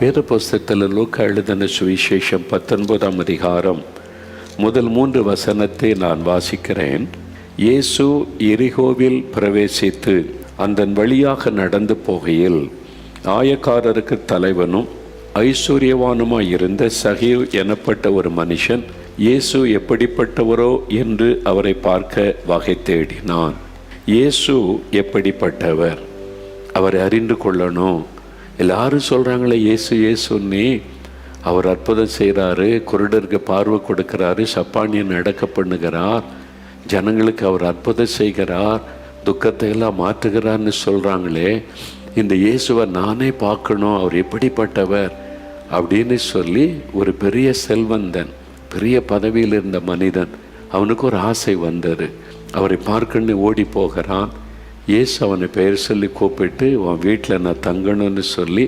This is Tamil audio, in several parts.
வேத புஸ்தகத்தில் லூக்கா எழுதின சுவிசேஷம் 19ஆம் அதிகாரம் முதல் 3 வசனத்தை நான் வாசிக்கிறேன். இயேசு எரிகோவில் பிரவேசித்து அதன் வழியாக நடந்து போகையில் ஆயக்காரருக்கு தலைவனும் ஐஸ்வர்யவானுமாய் இருந்த சகீவ் எனப்பட்ட ஒரு மனுஷன் இயேசு எப்படிப்பட்டவரோ என்று அவரை பார்க்க வகை தேடினான். இயேசு எப்படிப்பட்டவர், அவரை அறிந்து கொள்ளணும். எல்லாரும் சொல்கிறாங்களே இயேசு இயேசுன்னே. அவர் அற்புதம் செய்கிறாரு, குருடருக்கு பார்வை கொடுக்கிறாரு, சப்பானியை நடக்க பண்ணுகிறார், ஜனங்களுக்கு அவர் அற்புதம் செய்கிறார், துக்கத்தை எல்லாம் மாற்றுகிறார்னு சொல்கிறாங்களே. இந்த இயேசுவை நானே பார்க்கணும், அவர் எப்படிப்பட்டவர் அப்படின்னு சொல்லி ஒரு பெரிய செல்வந்தன், பெரிய பதவியில் இருந்த மனிதன், அவனுக்கு ஒரு ஆசை வந்தது. அவரை பார்க்கணுன்னு ஓடி போகிறான். இயேசு அவனை பெயர் சொல்லி கூப்பிட்டு அவன் வீட்டில் நான் தங்கணும்னு சொல்லி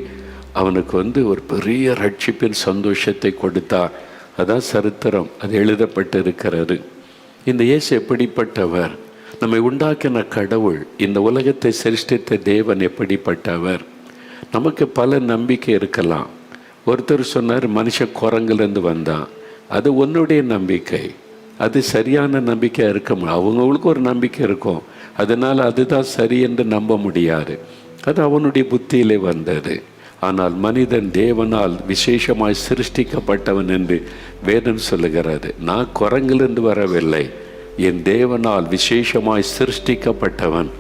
அவனுக்கு ஒரு பெரிய ரட்சிப்பின் சந்தோஷத்தை கொடுத்தார். அதான் சரித்திரம், அது எழுதப்பட்டு இருக்கிறது. இந்த இயேசு எப்படிப்பட்டவர், நம்மை உண்டாக்கின கடவுள், இந்த உலகத்தை சிருஷ்டித்த தேவன் எப்படிப்பட்டவர். நமக்கு பல நம்பிக்கை இருக்கலாம். ஒருத்தர் சொன்னார் மனுஷன் குரங்குலேருந்து வந்தான். அது உன்னுடைய நம்பிக்கை, அது சரியான நம்பிக்கையாக இருக்க முடியும். அவங்களுக்கு ஒரு நம்பிக்கை இருக்கும், அதனால் அதுதான் சரி என்று நம்ப முடியாது. அது அவனுடைய புத்தியிலே வந்தது. ஆனால் மனிதன் தேவனால் விசேஷமாய் சிருஷ்டிக்கப்பட்டவன் என்று வேதம் சொல்லுகிறது. நான் குரங்கிலிருந்து வரவில்லை, என் தேவனால் விசேஷமாய் சிருஷ்டிக்கப்பட்டவன்,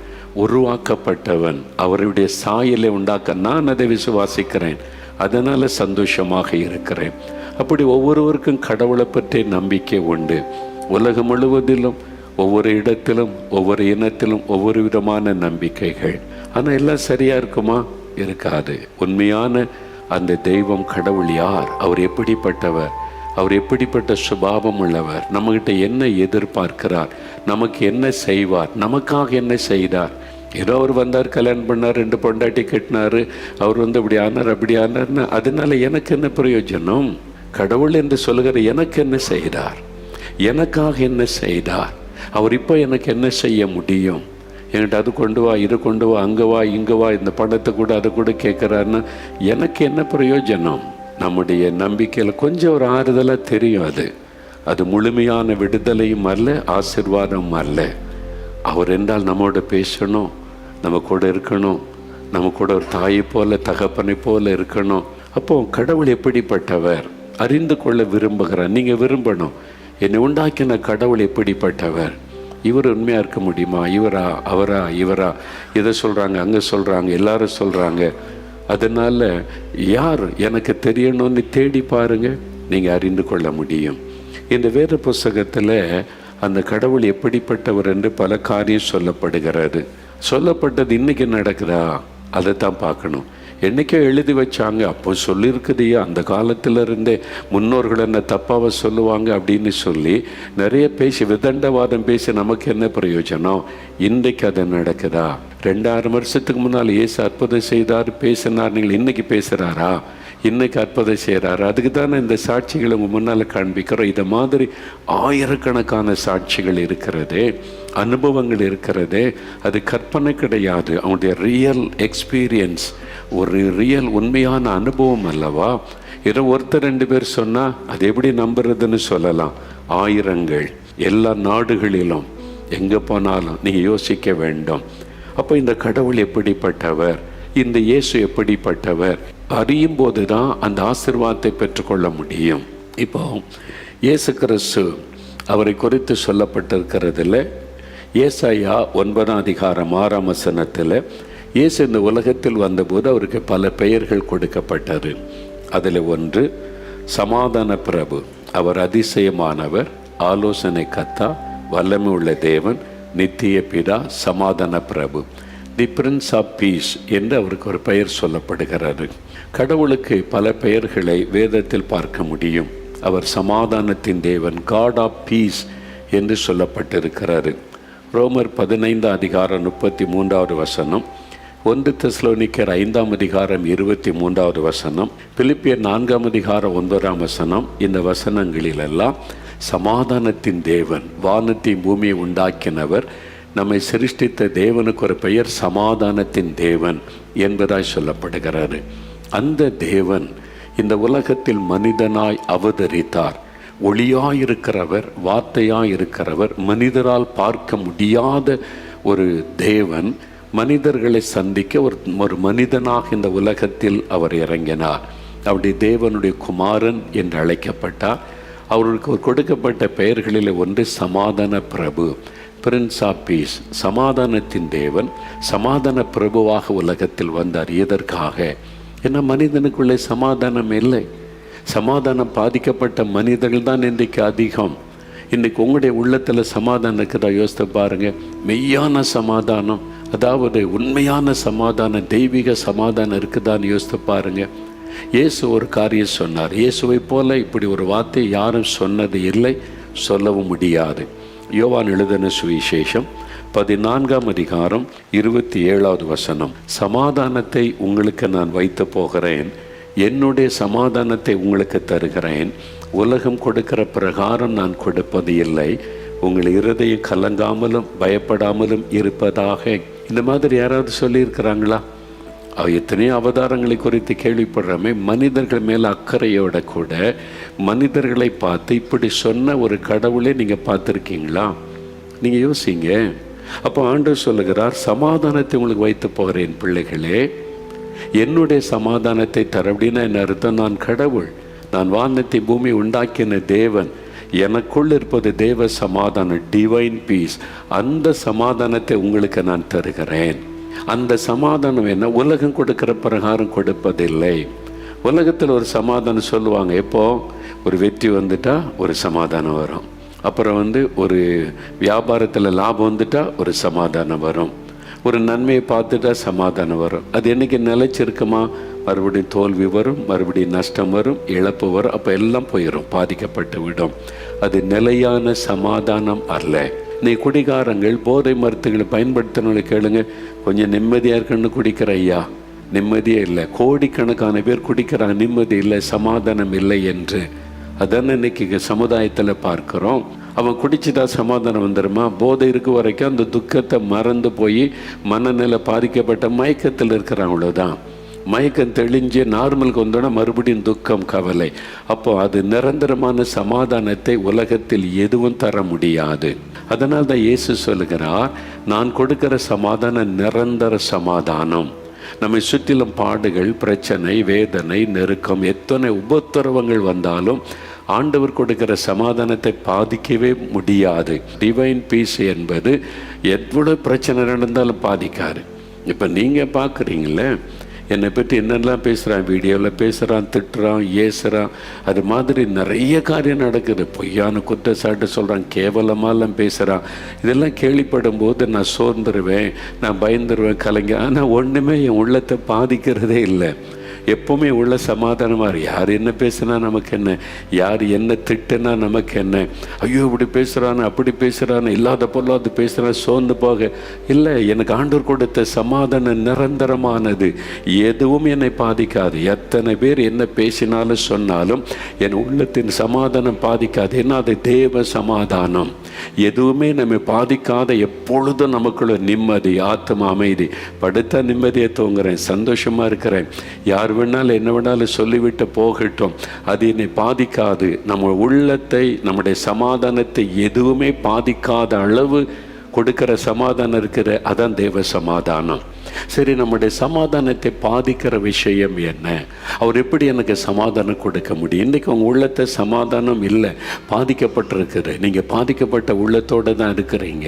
உருவாக்கப்பட்டவன், அவருடைய சாயலை உண்டாக்க நான் அதை விசுவாசிக்கிறேன். அதனால் சந்தோஷமாக இருக்கிறேன். அப்படி ஒவ்வொருவருக்கும் கடவுளை பற்றி நம்பிக்கை உண்டு. உலகம் முழுவதிலும் ஒவ்வொரு இடத்திலும் ஒவ்வொரு இனத்திலும் ஒவ்வொரு விதமான நம்பிக்கைகள். ஆனால் எல்லாம் சரியாக இருக்குமா? இருக்காது. உண்மையான அந்த தெய்வம் கடவுள் யார், அவர் எப்படிப்பட்டவர், அவர் எப்படிப்பட்ட சுபாவம் உள்ளவர், நம்மகிட்ட என்ன எதிர்பார்க்கிறார், நமக்கு என்ன செய்வார், நமக்காக என்ன செய்தார். ஏதோ அவர் வந்தார், கல்யாணம் பண்ணார், 2 பொண்டாட்டி கட்டினார், அவர் இப்படி ஆனார் அப்படி ஆனார்னு அதனால எனக்கு என்ன பிரயோஜனம்? கடவுள் என்று சொல்லுகிற எனக்கு என்ன செய்தார், எனக்காக என்ன செய்தார், அவர் இப்போ எனக்கு என்ன செய்ய முடியும்? என்கிட்ட அது கொண்டு வா, இது கொண்டு வா, அங்கே வா, இங்கே வா, இந்த பணத்தை கூட அதை கூட கேட்குறாருன்னா எனக்கு என்ன பிரயோஜனம்? நம்முடைய நம்பிக்கையில் கொஞ்சம் ஒரு ஆறுதலாக தெரியும். அது முழுமையான விடுதலையும் அல்ல, ஆசீர்வாதம் அல்ல. அவர் என்றால் நம்மோட பேசணும், நம்ம கூட இருக்கணும், நம்ம கூட ஒரு தாயை போல தகப்பனை போல இருக்கணும். அப்போ கடவுள் எப்படிப்பட்டவர் அறிந்து கொள்ள விரும்புகிறார். நீங்கள் விரும்பணும், என்னை உண்டாக்கின கடவுள் எப்படிப்பட்டவர், இவர் உண்மையாக இருக்க முடியுமா, இவரா அவரா இவரா, இதை சொல்கிறாங்க அங்கே சொல்கிறாங்க எல்லாரும் சொல்கிறாங்க. அதனால் யார் எனக்கு தெரியணும்னு தேடி பாருங்கள், நீங்கள் அறிந்து கொள்ள முடியும். இந்த வேத புஸ்தகத்தில் அந்த கடவுள் எப்படிப்பட்டவர் என்று பல காரியம் சொல்லப்படுகிறது. சொல்லப்பட்டது இன்றைக்கி நடக்குதா அதை தான் பார்க்கணும். என்றைக்கோ எழுதி வச்சாங்க, அப்போ சொல்லியிருக்குதையா, அந்த காலத்தில் இருந்தே முன்னோர்கள் என்ன தப்பாக சொல்லுவாங்க அப்படின்னு சொல்லி நிறைய பேசி விதண்டவாதம் பேசி நமக்கு என்ன பிரயோஜனம்? இன்றைக்கு அது நடக்குதா? 2000 வருஷத்துக்கு முன்னால் இயேசு அற்புதம் செய்தார் பேசினார், நீங்கள் இன்றைக்கி பேசுகிறாரா? இன்றைக்கி அற்புதம் செய்கிறாரு. அதுக்கு தானே இந்த சாட்சிகளை உங்கள் முன்னால் காண்பிக்கிறோம். இதை மாதிரி ஆயிரக்கணக்கான சாட்சிகள் இருக்கிறதே, அனுபவங்கள் இருக்கிறதே. அது கற்பனை கிடையாது, அவனுடைய ரியல் எக்ஸ்பீரியன்ஸ், ஒரு ரியல் உண்மையான அனுபவம் அல்லவா? ஏதோ ஒருத்தர் 2 பேர் சொன்னால் அது எப்படி நம்புறதுன்னு சொல்லலாம். ஆயிரங்கள், எல்லா நாடுகளிலும் எங்கே போனாலும் நீங்கள் யோசிக்க வேண்டும். அப்போ இந்த கடவுள் எப்படிப்பட்டவர், இந்த இயேசு எப்படிப்பட்டவர் அறியும் போது தான் அந்த ஆசீர்வாதத்தை பெற்றுக்கொள்ள முடியும். இப்போ இயேசு கிறிஸ்து அவரை குறித்து சொல்லப்பட்டிருக்கிறதுல ஏசாயா 9ஆம் அதிகாரம் 6ஆம் வசனத்தில் இயேசு இந்த உலகத்தில் வந்தபோது அவருக்கு பல பெயர்கள் கொடுக்கப்பட்டது. அதில் ஒன்று சமாதான பிரபு, அவர் அதிசயமானவர், ஆலோசனை கர்த்தா, வல்லமை உள்ள தேவன், நித்திய பிதா, சமாதான பிரபு, தி பிரின்ஸ் ஆஃப் பீஸ் என்று அவருக்கு ஒரு பெயர் சொல்லப்படுகிறது. கடவுளுக்கு பல பெயர்களை வேதத்தில் பார்க்க முடியும். அவர் சமாதானத்தின் தேவன், காட் ஆஃப் பீஸ் என்று சொல்லப்பட்டிருக்கிறாரு. ரோமர் 15ஆம் அதிகாரம் 33வது வசனம், 1 தெசலோனிக்கர் 5ஆம் அதிகாரம் 23வது வசனம், பிலிப்பியர் 4ஆம் அதிகாரம் 9ஆம் வசனம். இந்த வசனங்களிலெல்லாம் சமாதானத்தின் தேவன், வானத்தையும் பூமியை உண்டாக்கினவர், நம்மை சிருஷ்டித்த தேவனுக்கு ஒரு பெயர் சமாதானத்தின் தேவன் என்பதாய் சொல்லப்படுகிறாரு. அந்த தேவன் இந்த உலகத்தில் மனிதனாய் அவதரித்தார். ஒளியாயிருக்கிறவர், வார்த்தையாயிருக்கிறவர், மனிதரால் பார்க்க முடியாத ஒரு தேவன் மனிதர்களை சந்திக்க ஒரு மனிதனாக இந்த உலகத்தில் அவர் இறங்கினார். அவருடைய தேவனுடைய குமாரன் என்று அழைக்கப்பட்டார். அவருக்கு கொடுக்கப்பட்ட பெயர்களில் ஒன்று சமாதான பிரபு, பிரின்ஸ் ஆஃப் பீஸ், சமாதானத்தின் தேவன். சமாதான பிரபுவாக உலகத்தில் வந்தார். எதற்காக? ஏன்னா மனிதனுக்குள்ளே சமாதானம் இல்லை. சமாதானம் பாதிக்கப்பட்ட மனிதர்கள் தான் இன்றைக்கு அதிகம். இன்றைக்கு உங்களுடைய உள்ளத்தில் சமாதானம் இருக்குதா? யோசித்து பாருங்கள். மெய்யான சமாதானம், அதாவது உண்மையான சமாதானம், தெய்வீக சமாதானம் இருக்குதான்னு யோசித்து பாருங்கள். இயேசு ஒரு காரியம் சொன்னார். இயேசுவை போல இப்படி ஒரு வார்த்தை யாரும் சொன்னது இல்லை, சொல்லவும் முடியாது. யோவான் எழுதின சுவிசேஷம் 14ஆம் அதிகாரம் 27வது வசனம். சமாதானத்தை உங்களுக்கு நான் வைத்து போகிறேன், என்னுடைய சமாதானத்தை உங்களுக்கு தருகிறேன். உலகம் கொடுக்கிற பிரகாரம் நான் கொடுப்பது இல்லை. உங்கள் இருதயம் கலங்காமலும் பயப்படாமலும் இருப்பதாக. இந்த மாதிரி யாராவது சொல்லியிருக்கிறாங்களா? எத்தனையோ அவதாரங்களை குறித்து கேள்விப்படுறோமே. மனிதர்கள் மேலே அக்கறையோட கூட மனிதர்களை பார்த்து இப்படி சொன்ன ஒரு கடவுளை நீங்கள் பார்த்துருக்கீங்களா? நீங்கள் யோசிங்க. அப்போ ஆண்டவர் சொல்லுகிறார், சமாதானத்தை உங்களுக்கு வைத்து போகிறேன் பிள்ளைகளே, என்னுடைய சமாதானத்தை தர. அப்படின்னா என்ன அர்த்தம்? நான் கடவுள், நான் வானத்தை பூமி உண்டாக்கின தேவன், எனக்குள் இருப்பது தேவ சமாதானம், டிவைன் பீஸ். அந்த சமாதானத்தை உங்களுக்கு நான் தருகிறேன். அந்த சமாதானம் என்ன? உலகம் கொடுக்கிற பிரகாரம் கொடுப்பதில்லை. உலகத்தில் ஒரு சமாதானம் சொல்லுவாங்க. எப்போ ஒரு வெற்றி வந்துட்டா ஒரு சமாதானம் வரும். அப்புறம் ஒரு வியாபாரத்தில் லாபம் வந்துட்டா ஒரு சமாதானம் வரும். ஒரு நன்மையை பார்த்துட்டா சமாதானம் வரும். அது என்னைக்கு நிலைச்சிருக்குமா? மறுபடியும் தோல்வி வரும், மறுபடியும் நஷ்டம் வரும், இழப்பு வரும். அப்போ எல்லாம் போயிடும், பாதிக்கப்பட்டு விடும். அது நிலையான சமாதானம் அல்ல. நீ குடிகாரங்கள், போதை மருத்துவங்களை பயன்படுத்தினவங்களை கேளுங்க, கொஞ்சம் நிம்மதியாக இருக்குன்னு குடிக்கிற ஐயா, நிம்மதியே இல்லை. கோடிக்கணக்கான பேர் குடிக்கிறாங்க, நிம்மதி இல்லை, சமாதானம் இல்லை என்று. அதான் இன்னைக்கு சமுதாயத்தில் பார்க்குறோம். அவன் குடிச்சுட்டா சமாதானம் வந்துடுமா? போதை இருக்க வரைக்கும் அந்த துக்கத்தை மறந்து போய் மனநிலை பாதிக்கப்பட்ட மயக்கத்தில் இருக்கிறான். அவ்வளோதான். மயக்கம் தெளிஞ்சு நார்மலுக்கு வந்தோன்னா மறுபடியும் துக்கம், கவலை. அப்போ அது நிரந்தரமான சமாதானத்தை உலகத்தில் எதுவும் தர முடியாது. அதனால் தான் இயேசு சொல்லுகிறார், நான் கொடுக்கிற சமாதானம் நிரந்தர சமாதானம். நம்மை சுற்றிலும் பாடுகள், பிரச்சனை, வேதனை, நெருக்கம், எத்தனை உபத்திரவங்கள் வந்தாலும் ஆண்டவர் கொடுக்கிற சமாதானத்தை பாதிக்கவே முடியாது. டிவைன் பீஸ் என்பது எவ்வளோ பிரச்சனை நடந்தாலும் பாதிக்காது. இப்போ நீங்கள் பார்க்குறீங்களே, என்னை பற்றி என்னெல்லாம் பேசுகிறான், வீடியோவில் பேசுகிறான், திட்டுறான், ஏசுகிறான். அது மாதிரி நிறைய காரியம் நடக்குது. பொய்யான குற்றச்சாட்டு சொல்கிறான், கேவலமாலாம் பேசுகிறான். இதெல்லாம் கேள்விப்படும் போது நான் சோர்ந்துருவேன், நான் பயந்துருவேன், கலைங்க. ஆனால் ஒன்றுமே என் உள்ளத்தை பாதிக்கிறதே இல்லை. எப்போவுமே உள்ள சமாதானமாக, யார் என்ன பேசுனா நமக்கு என்ன, யார் என்ன திட்டுனா நமக்கு என்ன, ஐயோ இப்படி பேசுகிறான்னு அப்படி பேசுகிறான்னு இல்லாத பொல்லாது பேசுகிறான், சோர்ந்து போக இல்லை. எனக்கு ஆண்டவர் கொடுத்த சமாதானம் நிரந்தரமானது, எதுவும் என்னை பாதிக்காது. எத்தனை பேர் என்ன பேசினாலும் சொன்னாலும் என் உள்ளத்தின் சமாதானம் பாதிக்காது. ஏன்னா அது தேவ சமாதானம். எதுவுமே நம்ம பாதிக்காத, எப்பொழுதும் நமக்குள்ள நிம்மதி, ஆத்மா அமைதி. படுத்த நிம்மதியை தூங்குறேன், சந்தோஷமாக இருக்கிறேன். யார் வேணாலும் என்ன வேணாலும் சொல்லிவிட்டு போகட்டும், அது என்னை பாதிக்காது. நம்ம உள்ளத்தை, நம்முடைய சமாதானத்தை எதுவுமே பாதிக்காத அளவு கொடுக்கிற சமாதானம் இருக்கிற, அதான் தேவ சமாதானம். சரி, நம்முடைய சமாதானத்தை பாதிக்கிற விஷயம் என்ன? அவர் எப்படி எனக்கு சமாதானம் கொடுக்க முடியும்? இன்றைக்கி உங்கள் உள்ளத்தை சமாதானம் இல்லை, பாதிக்கப்பட்டிருக்குது. நீங்கள் பாதிக்கப்பட்ட உள்ளத்தோடு தான் இருக்கிறீங்க.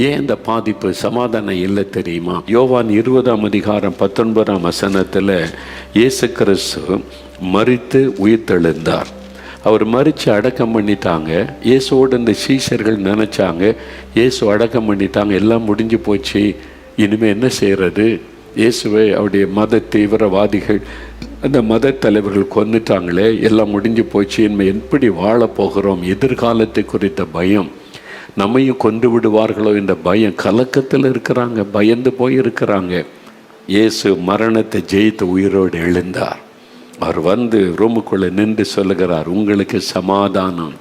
ஏன் இந்த பாதிப்பு, சமாதானம் இல்லை தெரியுமா? யோவான் 20ஆம் அதிகாரம் 19ஆம் வசனத்தில் இயேசு கிறிஸ்து மரித்து உயிர்த்தெழுந்தார். அவர் மரித்து அடக்கம் பண்ணிட்டாங்க. இயேசுவோடு இந்த சீஷர்கள் நினச்சாங்க, இயேசு அடக்கம் பண்ணிட்டாங்க, எல்லாம் முடிஞ்சு போச்சு, இனிமேல் என்ன செய்கிறது? இயேசுவை அவருடைய மத தீவிரவாதிகள், அந்த மத தலைவர்கள் கொன்னுட்டாங்களே, எல்லாம் முடிஞ்சு போச்சு, இனிமேல் எப்படி வாழ போகிறோம்? எதிர்காலத்தை குறித்த பயம், நம்மையும் கொண்டு விடுவார்களோ என்ற பயம், கலக்கத்தில் இருக்கிறாங்க, பயந்து போய் இருக்கிறாங்க. இயேசு மரணத்தை ஜெயித்து உயிரோடு எழுந்தார். அவர் ரூமுக்குள்ளே நின்று சொல்லுகிறார், உங்களுக்கு சமாதானம்,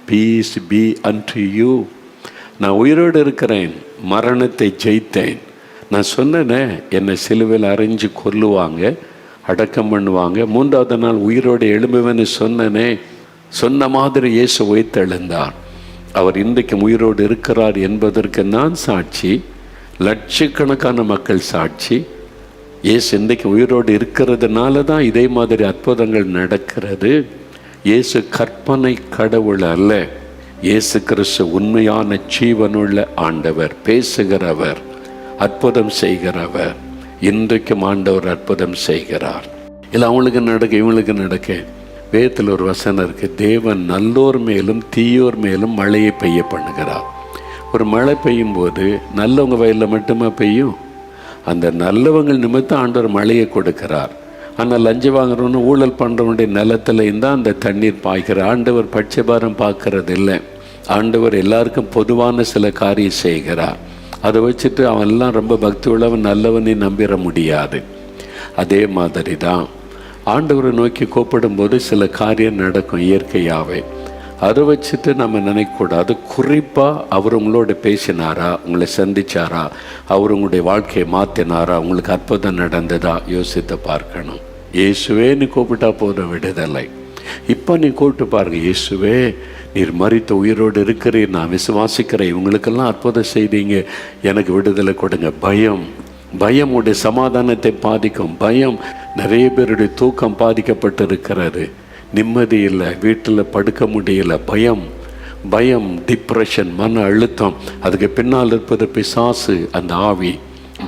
பீஸ் பி அன்டு யூ. நான் உயிரோடு இருக்கிறேன், மரணத்தை ஜெயித்தேன். நான் சொன்னேனே, என்னை சிலுவையில் அரைஞ்சு கொல்லுவாங்க, அடக்கம் பண்ணுவாங்க. 3வது நாள் உயிரோடு எழும்புவேன்னு சொன்ன மாதிரி இயேசு உயிர்த்தெழுந்தார். அவர் இன்றைக்கும் உயிரோடு இருக்கிறார் என்பதற்கு நான் சாட்சி, லட்சக்கணக்கான மக்கள் சாட்சி. இயேசு இன்றைக்கு உயிரோடு இருக்கிறதுனால தான் இதே மாதிரி அற்புதங்கள் நடக்கிறது. இயேசு கற்பனை கடவுள் அல்ல. இயேசு கிறிஸ்து உண்மையான ஜீவனுள்ள ஆண்டவர், பேசுகிறவர், அற்புதம் செய்கிறவர். இன்றைக்கும் ஆண்டவர் அற்புதம் செய்கிறார். இல்லை அவங்களுக்கு நடக்க இவங்களுக்கு நடக்க. வேதத்தில் ஒரு வசனம் இருக்கு, தேவன் நல்லோர் மேலும் தீயோர் மேலும் மழையை பெய்ய பண்ணுகிறார். ஒரு மழை பெய்யும் போது நல்லவங்க வயலில் மட்டுமே பெய்யும்? அந்த நல்லவங்க நிமித்தம் ஆண்டவர் மழையை கொடுக்கிறார். ஆனால் லஞ்சம் வாங்குறவனு ஊழல் பண்ணுறவனுடைய நிலத்துல இருந்தால் அந்த தண்ணீர் பாய்கிறார். ஆண்டவர் பட்சபாரம் பார்க்கறது இல்லை. ஆண்டவர் எல்லாருக்கும் பொதுவான சில காரியம் செய்கிறார். அதை வச்சுட்டு அவன்லாம் ரொம்ப பக்தி உள்ளவன் நல்லவனை நம்பிட முடியாது. அதே மாதிரி தான் ஆண்டவரை நோக்கி கூப்பிடும்போது சில காரியம் நடக்கும் இயற்கையாகவே. அதை வச்சுட்டு நம்ம நினைக்கக்கூடாது. குறிப்பாக அவர் உங்களோட பேசினாரா, உங்களை சந்திச்சாரா, அவர் உங்களுடைய வாழ்க்கையை மாற்றினாரா, உங்களுக்கு அற்புதம் நடந்ததா யோசித்து பார்க்கணும். இயேசுவே நீ கூப்பிட்டா போத விடுதலை. இப்போ நீ கூப்பிட்டு பாருங்க, இயேசுவே நீர் மரித்த உயிரோடு இருக்கிறீர், நான் விசுவாசிக்கிறேன், இவங்களுக்கெல்லாம் அற்புதம் செய்தீங்க, எனக்கு விடுதலை கொடுங்க. பயம் உடைய சமாதானத்தை பாதிக்கும். பயம் நிறைய பேருடைய தூக்கம் பாதிக்கப்பட்டு இருக்கிறது. நிம்மதி இல்லை, வீட்டில் படுக்க முடியல. பயம், டிப்ரெஷன், மன அழுத்தம். அதுக்கு பின்னால் இருப்பது பிசாசு, அந்த ஆவி,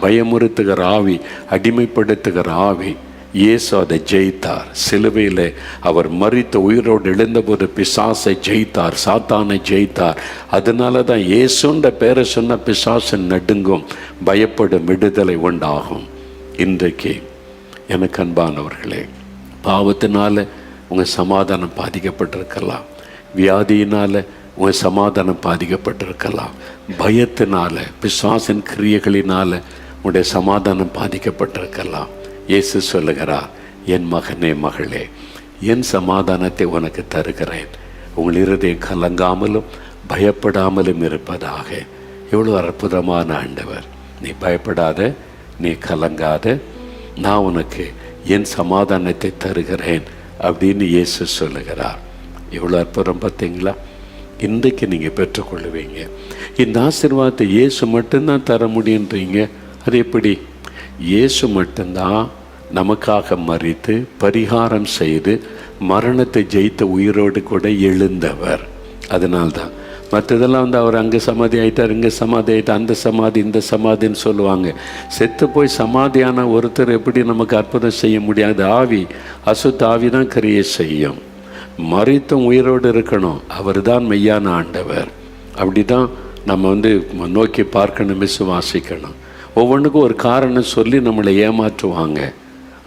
பயமுறுத்துகிற ஆவி, அடிமைப்படுத்துகிற ஆவி. இயேசு அதை ஜெயித்தார். சிலுவையில் அவர் மரித்த உயிரோடு எழுந்தபோது பிசாசை ஜெயித்தார், சாத்தானை ஜெயித்தார். அதனால தான் இயேசுன்ற பேரை சொன்ன பிசாசு நடுங்கும், பயப்படும், விடுதலை உண்டாகும். இன்றைக்கு எனக்கு அன்பானவர்களே, பாவத்தினால உங்கள் சமாதானம் பாதிக்கப்பட்டிருக்கலாம், வியாதியினால் உங்கள் சமாதானம் பாதிக்கப்பட்டிருக்கலாம், பயத்தினால பிசாசின் கிரியைகளினால் உங்களுடைய சமாதானம் பாதிக்கப்பட்டிருக்கலாம். இயேசு சொல்லுகிறார், என் மகனே மகளே, என் சமாதானத்தை உனக்கு தருகிறேன், உங்கள் இருதயம் கலங்காமலும் பயப்படாமலும் இருப்பதாக. எவ்வளோ அற்புதமான ஆண்டவர். நீ பயப்படாத, நீ கலங்காத, நான் உனக்கு என் சமாதானத்தை தருகிறேன் அப்படின்னு இயேசு சொல்லுகிறார். எவ்வளோ அற்புதம் பார்த்தீங்களா? இன்றைக்கு நீங்கள் பெற்றுக்கொள்ளுவீங்க. இந்த ஆசீர்வாதத்தை இயேசு மட்டும்தான் தர முடியுன்றீங்க. அது எப்படி? இயேசு மட்டும்தான் நமக்காக மரித்து பரிகாரம் செய்து மரணத்தை ஜெயித்த உயிரோடு கூட எழுந்தவர். அதனால்தான் மற்றதெல்லாம் அவர் அங்கே சமாதி ஆகிட்டார், இங்கே சமாதி ஆகிட்டார், அந்த சமாதி இந்த சமாதின்னு சொல்லுவாங்க. செத்து போய் சமாதியான ஒருத்தர் எப்படி நமக்கு அற்புதம் செய்ய முடியாது? ஆவி, அசுத்த ஆவி தான் கிரியை செய்யும். மரித்தும் உயிரோடு இருக்கணும். அவர் தான் மெய்யான ஆண்டவர். அப்படி தான் நம்ம நோக்கி பார்க்கணும், விசுவாசிக்கணும். ஒவ்வொன்றுக்கும் ஒரு காரணம் சொல்லி நம்மளை ஏமாற்றுவாங்க.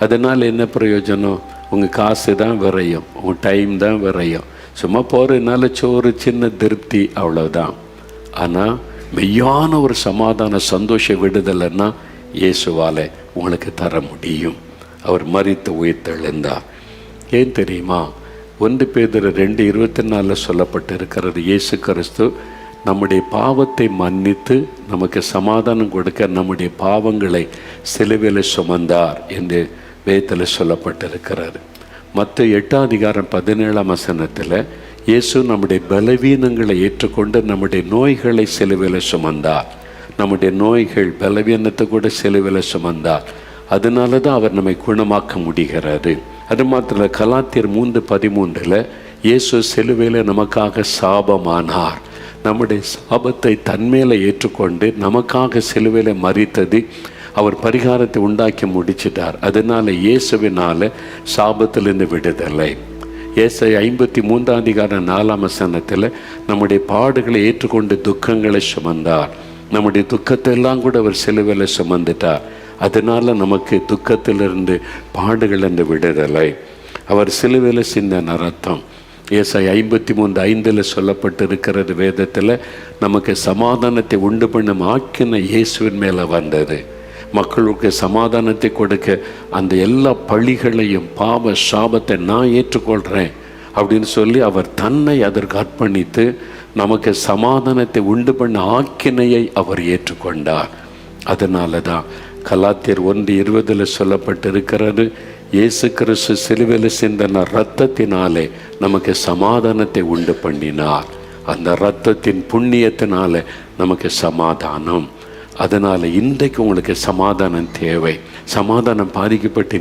அதனால் என்ன பிரயோஜனம்? உங்கள் காசு தான் விரையும், உங்கள் டைம் தான் விரையும். சும்மா போகிறதுனால சோறு, சின்ன திருப்தி, அவ்வளோதான். ஆனால் மெய்யான ஒரு சமாதான சந்தோஷ விடுதலைன்னா இயேசுவால் உங்களுக்கு தர முடியும். அவர் மரித்து உயிர்த்தெழுந்தார். ஏன் தெரியுமா? 1 பேதுரு 2:24 சொல்லப்பட்டு இருக்கிறது, இயேசு கிறிஸ்து நம்முடைய பாவத்தை மன்னித்து நமக்கு சமாதானம் கொடுக்க நம்முடைய பாவங்களை சிலுவையில் சுமந்தார் என்று வேதத்தில் சொல்லப்பட்டிருக்கிறது. மத்தேயு 8:17 இயேசு நம்முடைய பலவீனங்களை ஏற்றுக்கொண்டு நம்முடைய நோய்களை சிலுவையில் சுமந்தார். நம்முடைய நோய்கள், பலவீனத்தை கூட சிலுவையில் சுமந்தார். அதனால தான் அவர் நம்மை குணமாக்க முடிகிறது. அது மாத்திரம் கலாத்தியர் 3:13 இயேசு சிலுவையில் நமக்காக சாபமானார். நம்முடைய சாபத்தை தன்மேல ஏற்றுக்கொண்டு நமக்காக சிலுவையில் மரித்தது அவர் பரிகாரத்தை உண்டாக்கி முடிச்சிட்டார். அதனால இயேசுவினால சாபத்திலிருந்து விடுதலை. ஏசாயா 53:4 நம்முடைய பாடுகளை ஏற்றுக்கொண்டு துக்கங்களை சுமந்தார். நம்முடைய துக்கத்தை எல்லாம் கூட அவர் சிலுவையில் சுமந்துட்டார். அதனால நமக்கு துக்கத்திலிருந்து, பாடுகளிலிருந்து விடுதலை. அவர் சிலுவையில் சிந்தின ரத்தம். ஏசாயா 53:5 சொல்லப்பட்டு இருக்கிறது வேதத்தில், நமக்கு சமாதானத்தை உண்டு பண்ணும் ஆக்கின இயேசுவின் மேலே வந்தது. மக்களுக்கு சமாதானத்தை கொடுக்க அந்த எல்லா பழிகளையும், பாவ சாபத்தை நான் ஏற்றுக்கொள்கிறேன் அப்படின்னு சொல்லி அவர் தன்னை அதற்கு அர்ப்பணித்து நமக்கு சமாதானத்தை உண்டு பண்ண ஆக்கினையை அவர் ஏற்றுக்கொண்டார். அதனால தான் கலாத்தியர் 1:20 சொல்லப்பட்டிருக்கிறது, இயேசு கிறிஸ்து சிலுவையில் சிந்தின இரத்தத்தினாலே நமக்கு சமாதானத்தை உண்டு பண்ணினார். அந்த இரத்தத்தின் புண்ணியத்தினால நமக்கு சமாதானம். அதனால் இன்றைக்கு உங்களுக்கு சமாதானம் தேவை. சமாதானம் பாதிக்கப்பட்டு